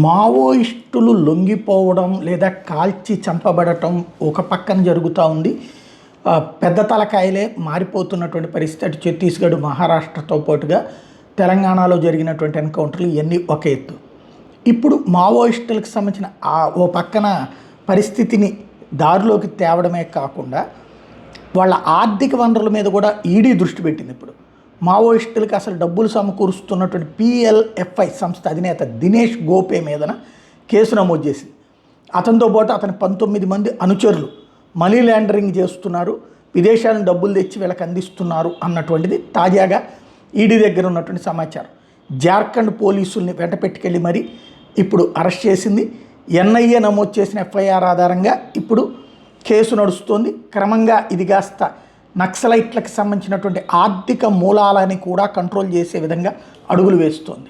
మావోయిస్టులు లొంగిపోవడం లేదా కాల్చి చంపబడటం ఒక పక్కన జరుగుతూ ఉంది. పెద్ద తలకాయలే మారిపోతున్నటువంటి పరిస్థితి. అటు ఛత్తీస్గఢ్, మహారాష్ట్రతో పాటుగా తెలంగాణలో జరిగినటువంటి ఎన్కౌంటర్లు ఇవన్నీ ఒక ఎత్తు. ఇప్పుడు మావోయిస్టులకు సంబంధించిన ఓ పక్కన పరిస్థితిని దారిలోకి తేవడమే కాకుండా వాళ్ళ ఆర్థిక వనరుల మీద కూడా ఈడీ దృష్టి పెట్టింది. ఇప్పుడు మావోయిస్టులకు అసలు డబ్బులు సమకూరుస్తున్నటువంటి PLFI సంస్థ అధినేత దినేష్ గోపే మీదన కేసు నమోదు చేసింది. అతనితో పాటు అతని 19 మంది అనుచరులు మనీ లాండరింగ్ చేస్తున్నారు, విదేశాలను డబ్బులు తెచ్చి వీళ్ళకి అందిస్తున్నారు అన్నటువంటిది తాజాగా ఈడీ దగ్గర ఉన్నటువంటి సమాచారం. జార్ఖండ్ పోలీసుల్ని వెంట పెట్టుకెళ్ళి మరి ఇప్పుడు అరెస్ట్ చేసింది. NIA నమోదు చేసిన FIR ఆధారంగా ఇప్పుడు కేసు నడుస్తోంది. క్రమంగా ఇది కాస్త నక్సలైట్లకు సంబంధించినటువంటి ఆర్థిక మూలాలని కూడా కంట్రోల్ చేసే విధంగా అడుగులు వేస్తోంది.